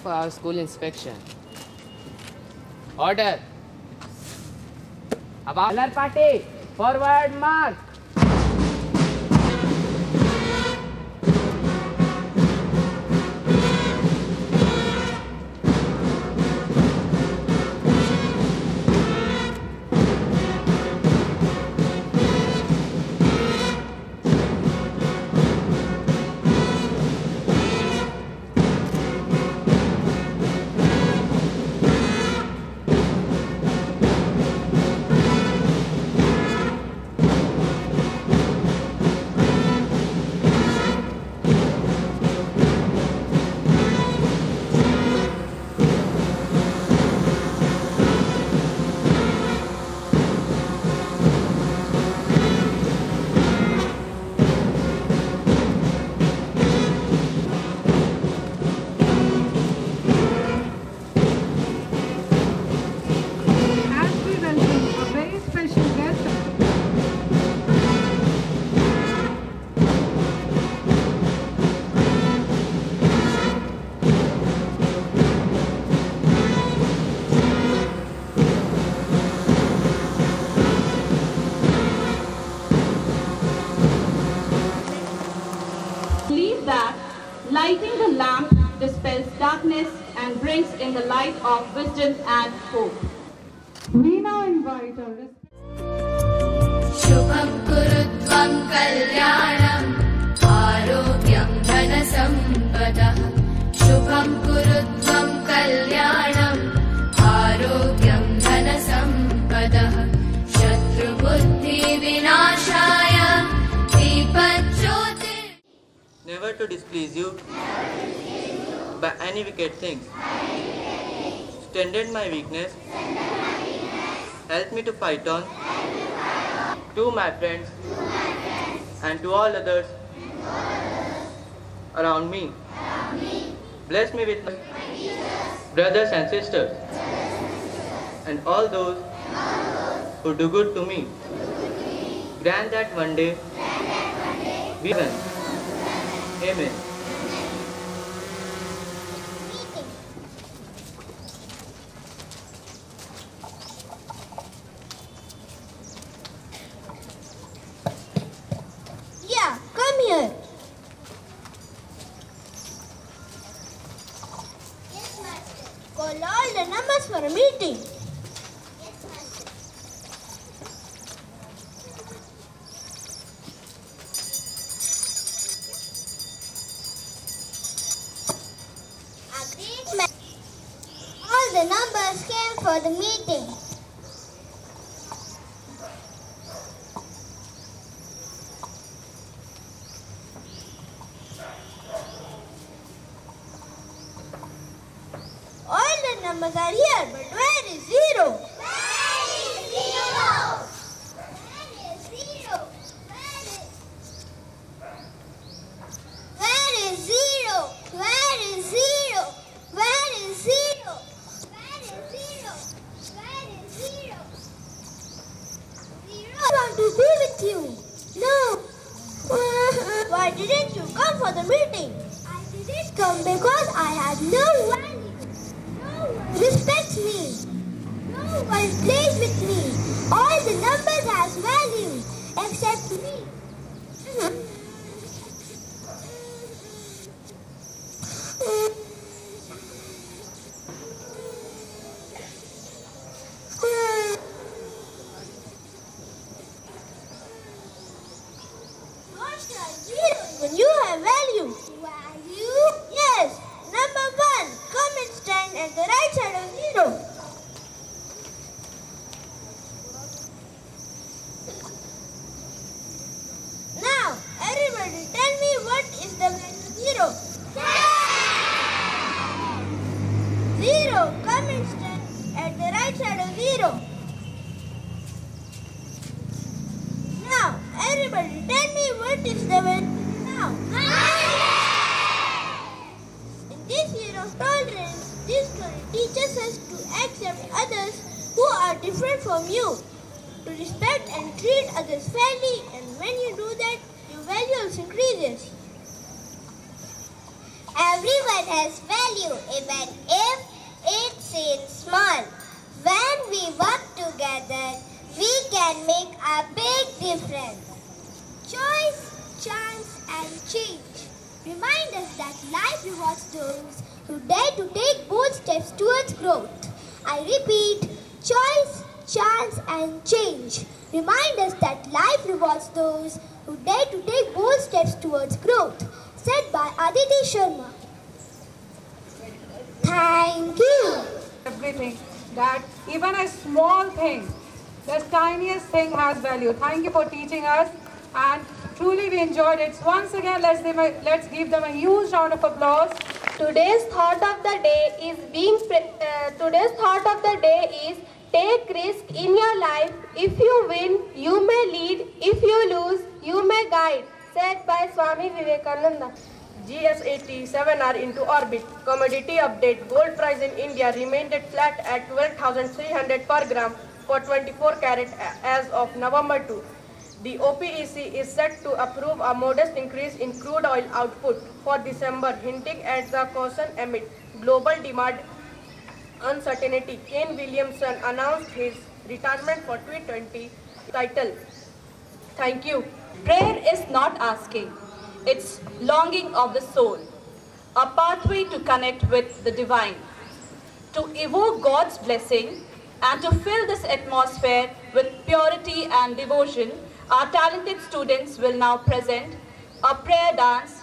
for our school inspection. Order. Color party, forward march. That lighting the lamp dispels darkness and brings in the light of wisdom and hope. We now invite our Shubham Kurutvam Kalyanam Arogyam Dhanasampadah Shubham Kurutvam Kalyanam Arogyam Dhanasampadah Shatru Buddhi Vinashaya Deepajyoti. Never to displease you by any wicked things. Strengthen my weakness. Help me to fight on. To my friends and to all others around me. Bless me with my brothers and sisters and all those who do good to me. Grant that one day we win. Amen. Yeah, come here. Yes, Master. Call all the numbers for a meeting. Yes, Master. All the numbers came for the meeting. All the numbers are here, but where is zero? Where is zero? Where is zero? Where is zero? Where is zero? Where is zero? Where is zero? Where is zero? Zero. I want to be with you. No. Why didn't you come for the meeting? I didn't come because I had no value. No one respects me. No one plays with me. All the numbers has value except me. When you have value. Value? Yes. Number 1. Come and stand at the right side of zero. Now, everybody tell me what is the value of zero? 0. Come and stand at the right side of zero. Now, everybody tell me what is the value now? 100. In this year of tolerance, this story teaches us to accept others who are different from you, to respect and treat others fairly, and when you do that, your value also increases. Everyone has value even if it seems small. When we work together, we can make a big difference. Choice, chance and change remind us that life rewards those who dare to take bold steps towards growth. I repeat, choice, chance and change remind us that life rewards those who dare to take bold steps towards growth. Said by Aditi Sharma. Thank you. Everything, that even a small thing, the tiniest thing has value. Thank you for teaching us, and truly we enjoyed it. Once again, let's give them a huge round of applause. Today's thought of the day is take risk in your life. If you win, you may lead. If you lose, you may guide. Said by Swami Vivekananda. GS-87 are into orbit. Commodity update. Gold price in India remained flat at 12,300 per gram for 24 carat as of November 2. The OPEC is set to approve a modest increase in crude oil output for December, hinting at the caution amid global demand uncertainty. Kane Williamson announced his retirement for T20 title. Thank you. Prayer is not asking, it's longing of the soul, a pathway to connect with the divine, to evoke God's blessing and to fill this atmosphere with purity and devotion. Our talented students will now present a prayer dance.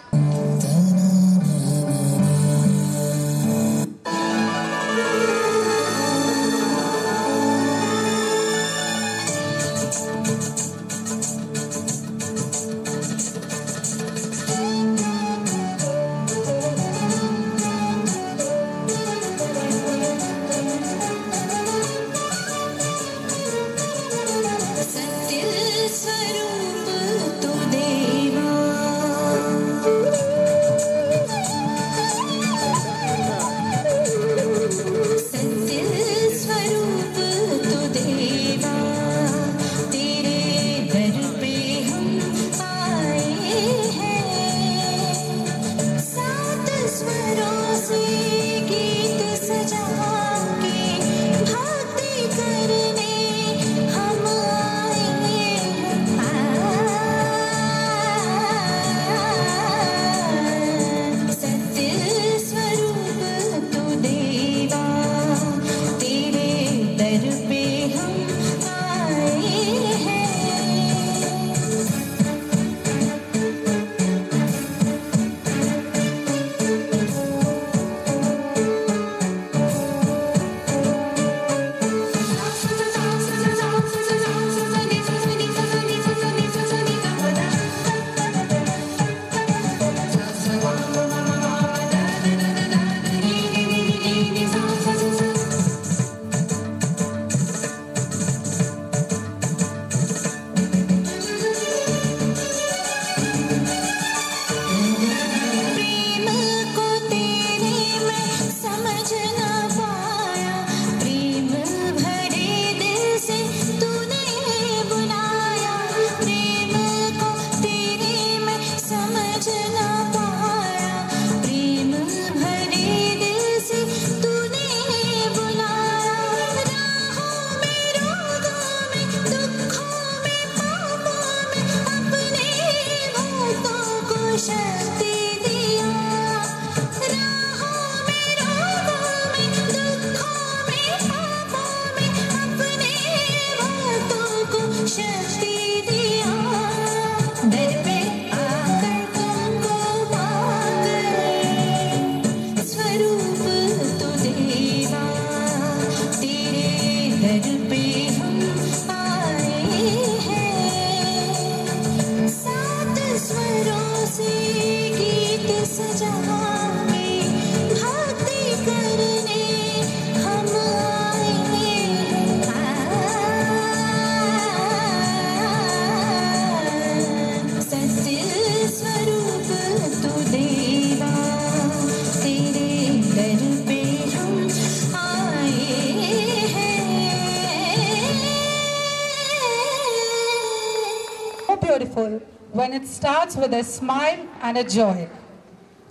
When it starts with a smile and a joy.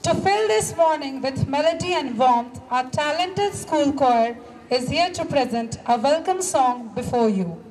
To fill this morning with melody and warmth, our talented school choir is here to present a welcome song before you.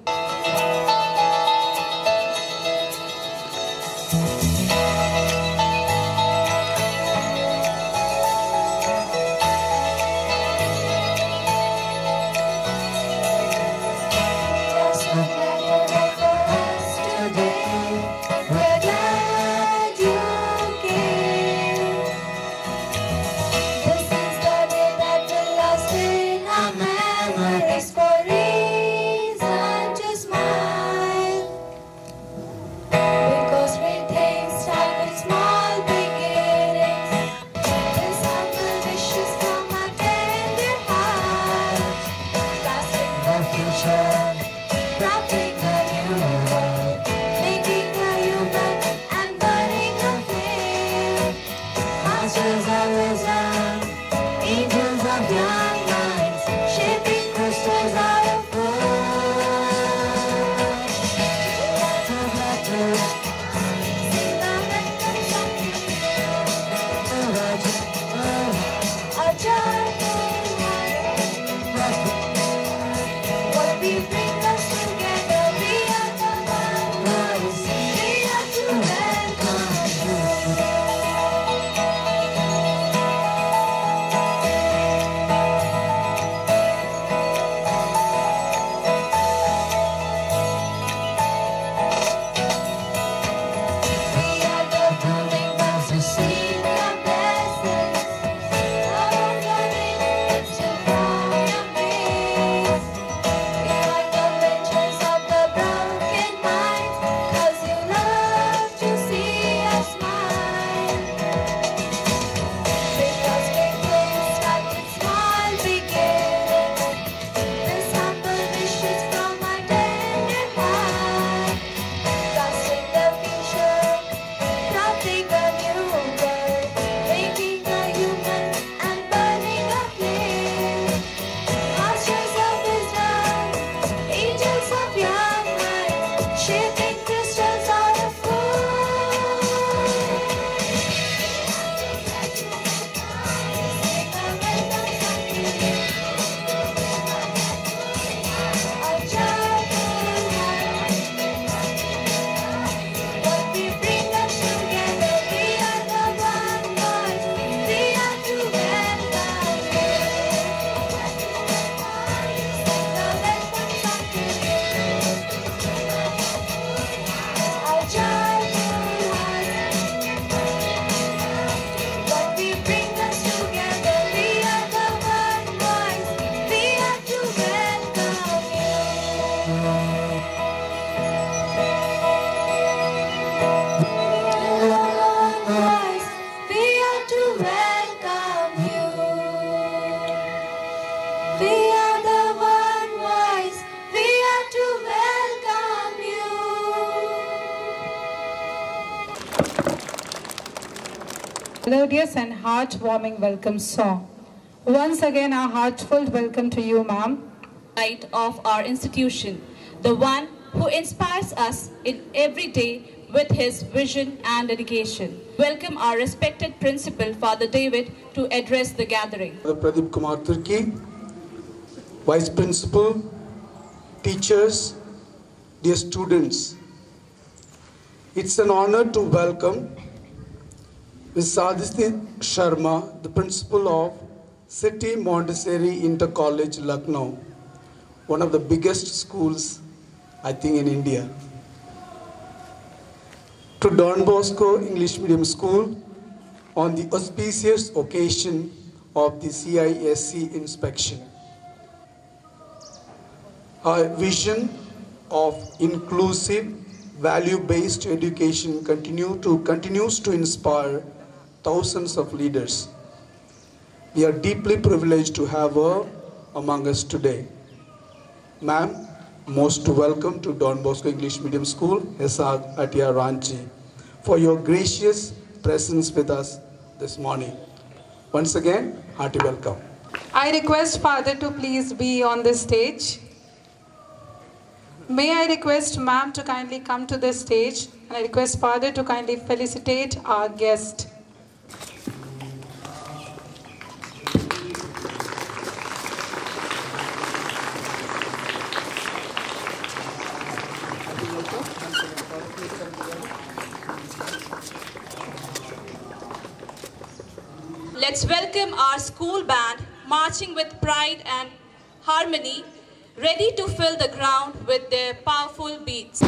Melodious and heartwarming welcome song. Once again, our heartfelt welcome to you, ma'am. Light of our institution, the one who inspires us in every day with his vision and dedication. Welcome our respected principal, Father David, to address the gathering. Pradeep Kumar Turki, Vice Principal, teachers, dear students. It's an honor to welcome Ms. Sadhiti Sharma, the principal of City Montessori Inter College, Lucknow, one of the biggest schools, I think, in India. To Don Bosco English Medium School, on the auspicious occasion of the CISC inspection. Our vision of inclusive, value-based education continues to inspire thousands of leaders. We are deeply privileged to have her among us today. Ma'am, most welcome to Don Bosco English Medium School, Hisar, Atia, Ranchi, for your gracious presence with us this morning. Once again, hearty welcome. I request Father to please be on the stage. May I request ma'am to kindly come to the stage, and I request Father to kindly felicitate our guest. let's welcome our school band marching with pride and harmony, ready to fill the ground with their powerful beats.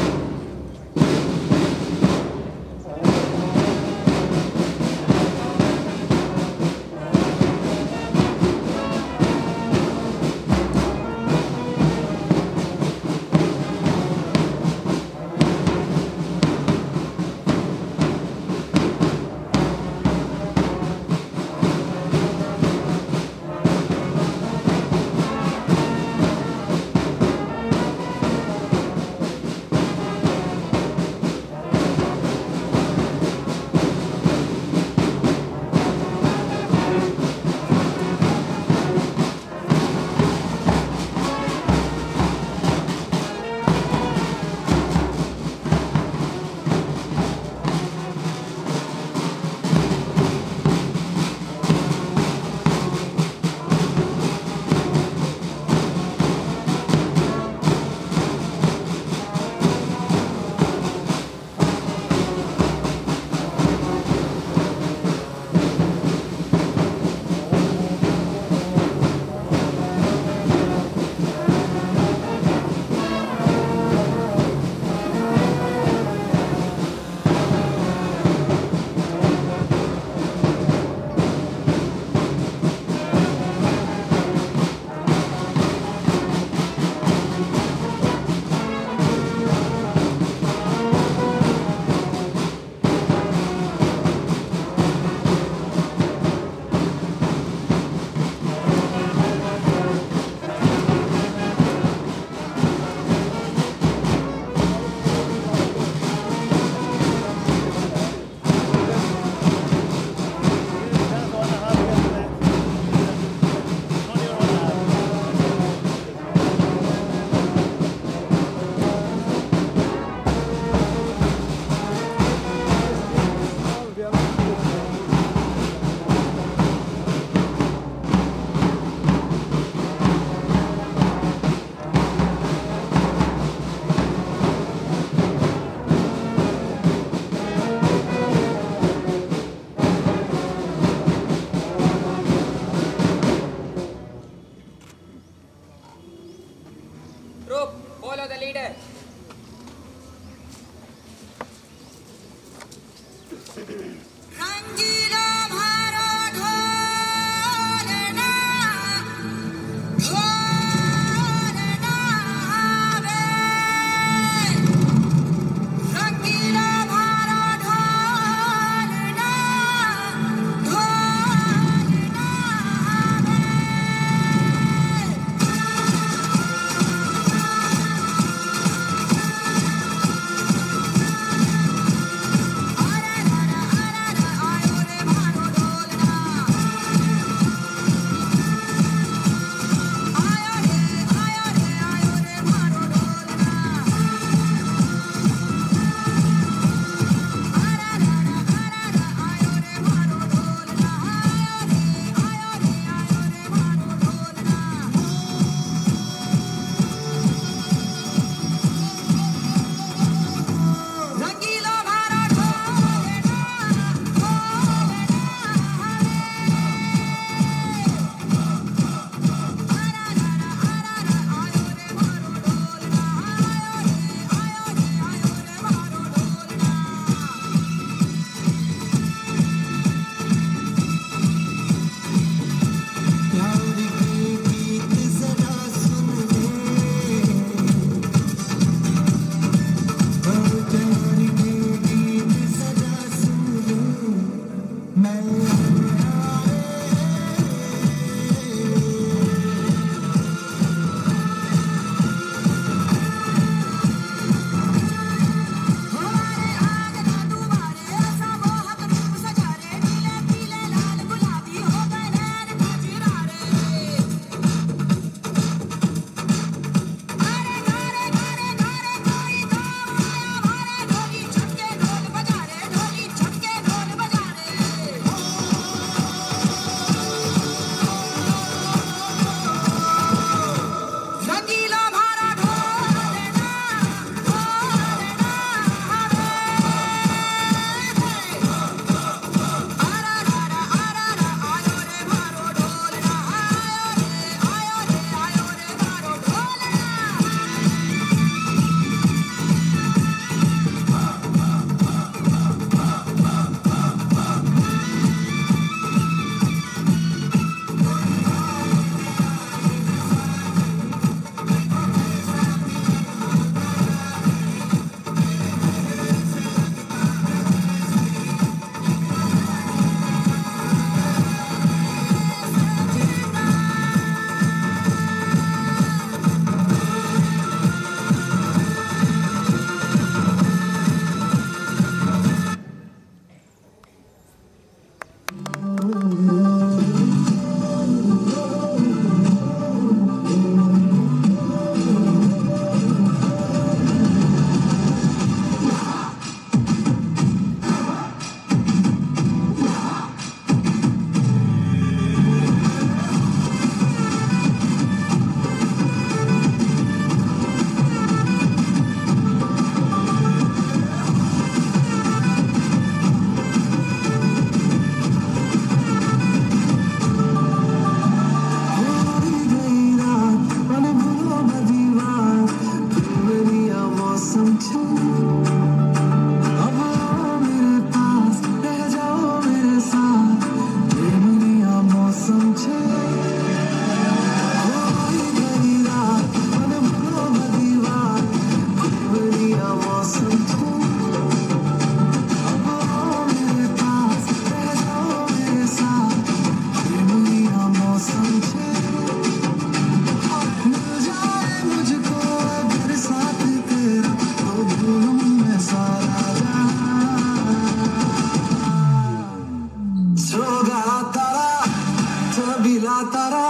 तारा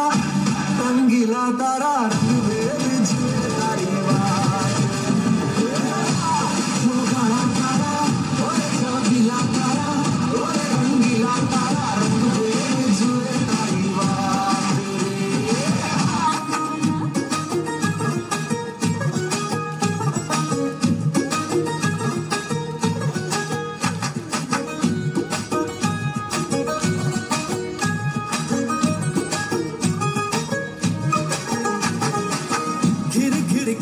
रंगीला तारा रंग दे बिछड़े तारी बात काला तारा ओए रंगीला तारा ओए रंगीला तारा रंग दे बिछड़े तारी बात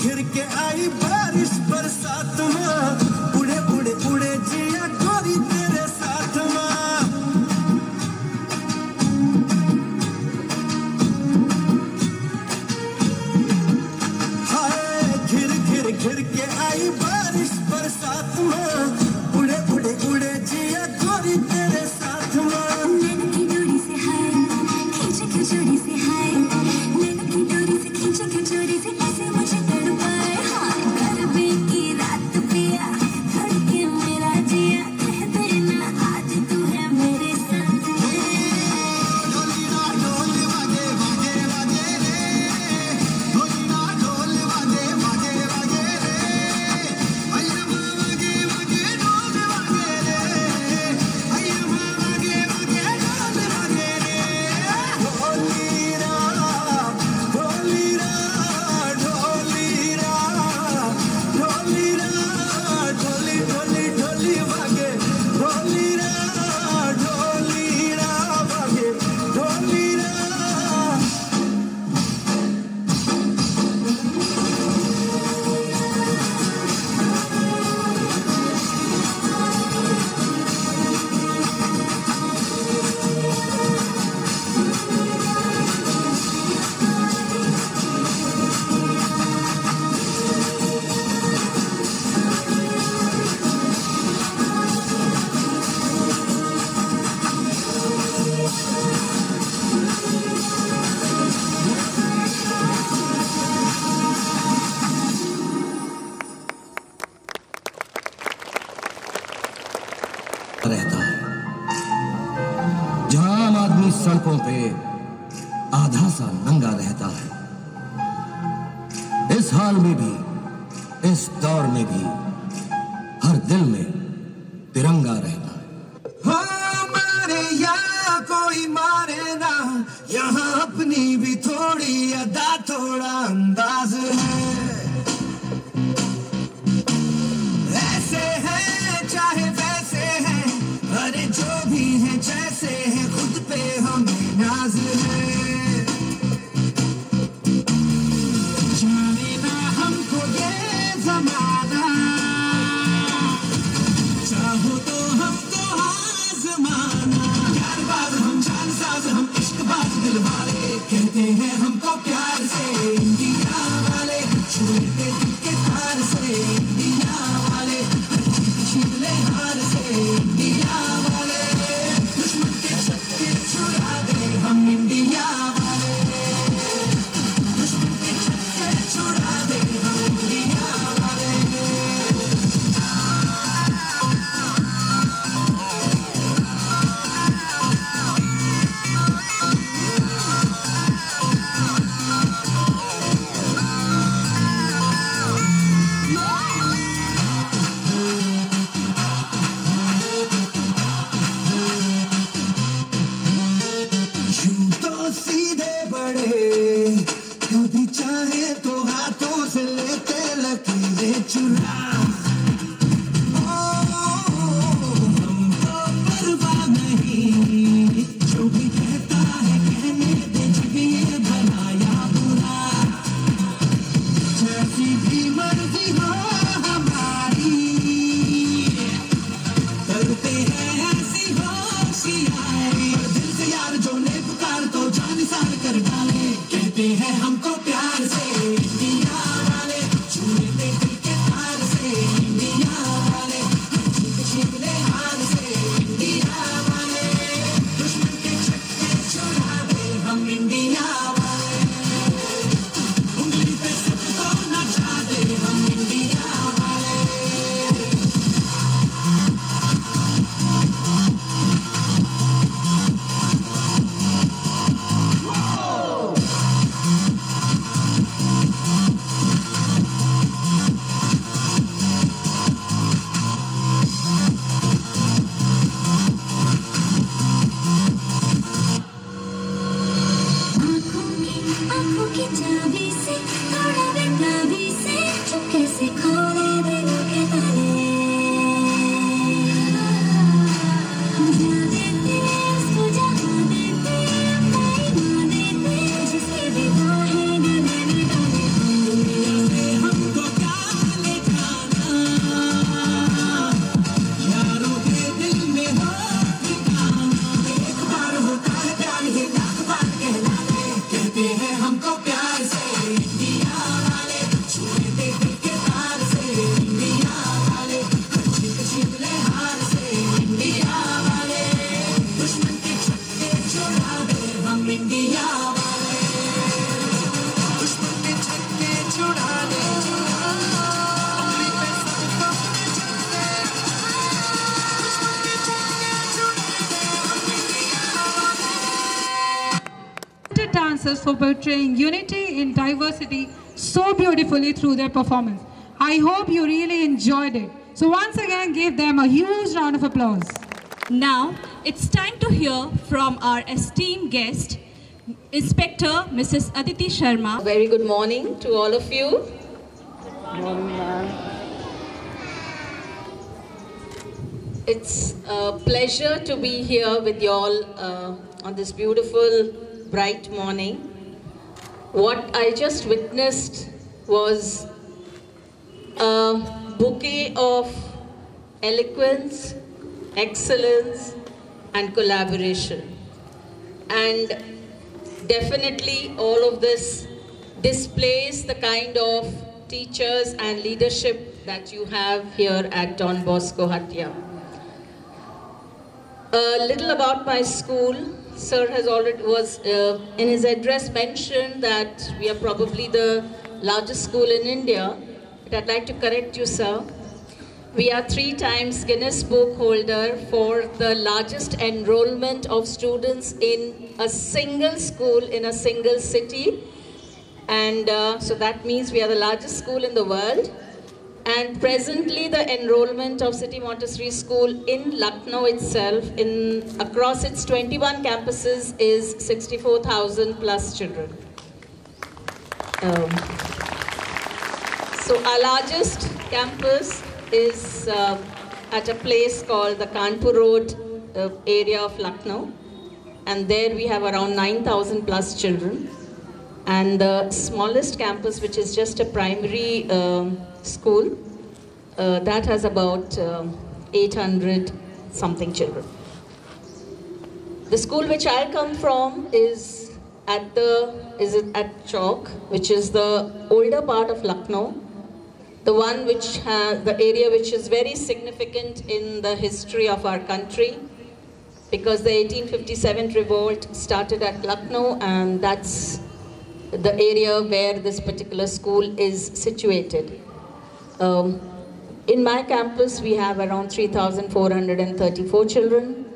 घिर के आई बारिश बरसात में उड़े उड़े उड़े जिया गोरी तेरे साथ में हाय घिर के आई बारिश बरसात में उड़े उड़े उड़े जिया गोरी तेरे साथ में नैन की डोरी से हाय खींचे खिचड़ी से हाय नैन की डोरी से खींचे खिचड़ी से ऐसे मुझे तड़पाए हाँ गरबे की रात पिया धड़के मेरा जिया कह देना आज तू है मेरे साथ ढोलीना ढोल वागे वागे वागे रे ढोलीना ढोल वागे वागे वागे रे अय्यम्मा वागे वागे ढोल वागे रे अय्यम्मा वागे वागे ढोल वागे रे ढोलीरा ढोलीरा ढोलीरा ढोलीरा ढोली ढोली ढोली वागे ढोलीरा ढोलीरा वागे ढोलीरा रहता है जहां आम आदमी सड़कों पे आधा सा नंगा रहता है इस हाल में भी इस दौर में भी हर दिल में तिरंगा रहता है मारे या कोई मारे ना यहाँ अपनी भी थोड़ी अदा थोड़ा अंदाज है ऐसे है चाहे वैसे है अरे जो भी है जैसे है खुद पे हमें नाज है जाने ना हमको ये जमाना चाहो तो हमको आजमाना प्यारबाज हम जानसाज हम इश्कबाज दिल वाले कहते हैं हमको प्यार से इंडिया वाले छूटे दिल के तार से इंडिया वाले छीले हार से इंडिया वाले दुश्मन के छक्के छुड़ा दे हम इंडिया वाले दुश्मन के छक्के छुड़ा दे हम इंडिया वाले यूं तो सीधे बड़े कभी चाहे तो हाथों से लेते लकीरें चुरा हमको परवाह नहीं जो भी कहता है कहने दे जब ये भला या बुरा जैसी भी मर्जी हो हमारी करते हैं ऐसी होशियारी दिल से यार जो ने पुकार तो जान सार कर डाले कहते हैं हमको प्यार से इंडिया वाले छूटे दिल के तार से इंडिया वाले छीले हार से इंडिया वाले दुश्मन के छक्के छुड़ा दे हम इंडिया वाले उंगली पे सबको नचा दे हम इंडिया वाले Whoa! हम इंडिया वाले दुश्मन के छक्के छुड़ाने उंगली पे सबको अपने जाने दुश्मन के छक्के छुड़ाने हम इंडिया वाले Dancers for portraying unity in diversity so beautifully through their performance. I hope you really enjoyed it. So once again, give them a huge round of applause. Now, it's time to hear from our esteemed guest, Inspector Mrs. Aditi Sharma. Very good morning to all of you. Good morning, ma'am. It's a pleasure to be here with you all on this beautiful, bright morning. What I just witnessed was a bouquet of eloquence, excellence and collaboration. And definitely all of this displays the kind of teachers and leadership that you have here at Don Bosco Hatia. A little about my school. Sir has already in his address mentioned that we are probably the largest school in India. But I'd like to correct you, sir. We are 3 times Guinness Book holder for the largest enrollment of students in a single school in a single city. And so that means we are the largest school in the world. And presently the enrollment of City Montessori School in Lucknow itself, across its 21 campuses, is 64,000 plus children. So our largest campus is at a place called the Kanpur Road area of Lucknow, and there we have around 9,000 plus children. And the smallest campus, which is just a primary school, that has about 800 something children. The school which I come from is at Chowk, which is the older part of Lucknow, the one which has the area which is very significant in the history of our country, because the 1857 revolt started at Lucknow, and that's the area where this particular school is situated. In my campus, we have around 3,434 children.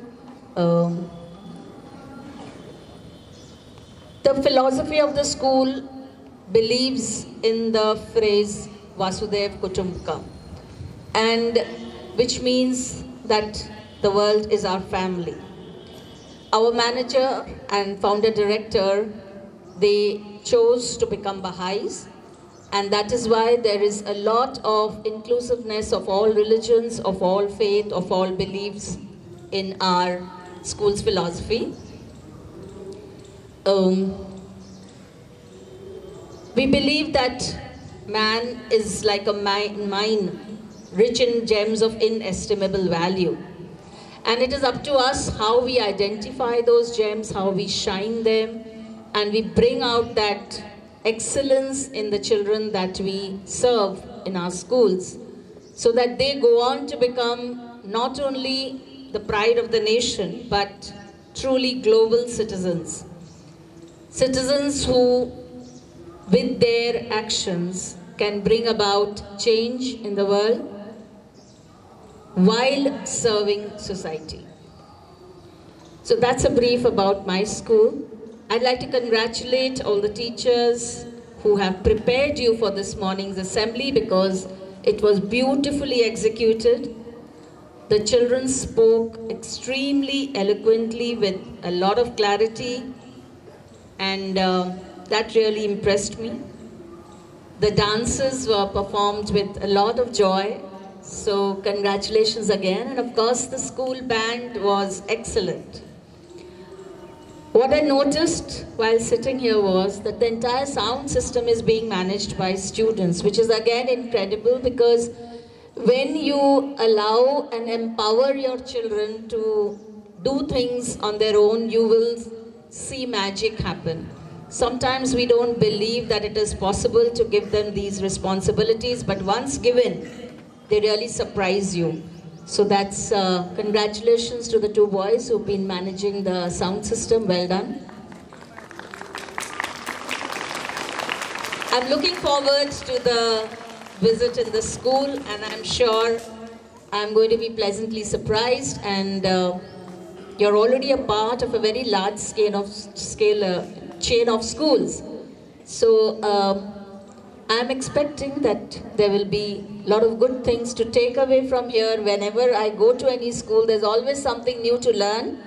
The philosophy of the school believes in the phrase Vasudev Kutumbakam, and which means that the world is our family. Our manager and founder director, they chose to become Baha'is, and that is why there is a lot of inclusiveness of all religions, of all faith, of all beliefs in our school's philosophy. We believe that man is like a mine rich in gems of inestimable value. And it is up to us how we identify those gems, how we shine them, and we bring out that excellence in the children that we serve in our schools, so that they go on to become not only the pride of the nation, but truly global citizens. Citizens who, with their actions, can bring about change in the world while serving society. So that's a brief about my school. I'd like to congratulate all the teachers who have prepared you for this morning's assembly, because it was beautifully executed. The children spoke extremely eloquently with a lot of clarity, and that really impressed me. The dances were performed with a lot of joy, so congratulations again. And of course the school band was excellent. What I noticed while sitting here was that the entire sound system is being managed by students, which is again incredible, because when you allow and empower your children to do things on their own, you will see magic happen. Sometimes we don't believe that it is possible to give them these responsibilities, but once given, they really surprise you. So that's congratulations to the 2 boys who've been managing the sound system. Well done. I'm looking forward to the visit in the school, and I'm sure I'm going to be pleasantly surprised. And you're already a part of a very large chain of schools. So I'm expecting that there will be a lot of good things to take away from here. Whenever I go to any school, there's always something new to learn,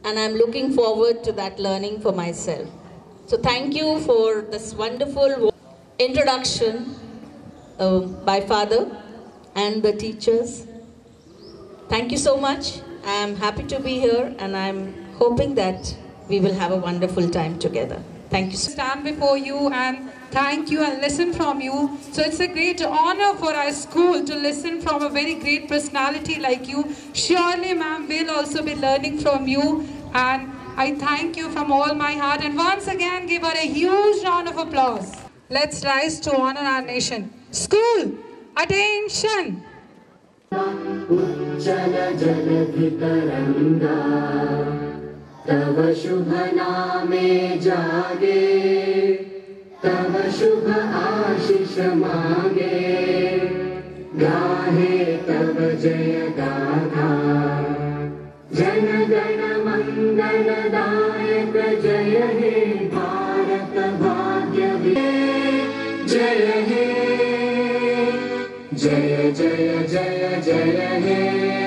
and I'm looking forward to that learning for myself. So thank you for this wonderful introduction by Father and the teachers. Thank you so much. I'm happy to be here, and I'm hoping that we will have a wonderful time together. Thank you. Stand before you and thank you and listen from you. So it's a great honor for our school to listen from a very great personality like you. Surely ma'am will also be learning from you, and I thank you from all my heart, and once again give her a huge round of applause. Let's rise to honor our nation. School, attention! तव शुभ नामे जागे, तव शुभ आशीष मांगे, गाहे तव जय गाथा। जन गण मंगल दायक जय हे भारत भाग्य जय हे, जय जय जय जय हे।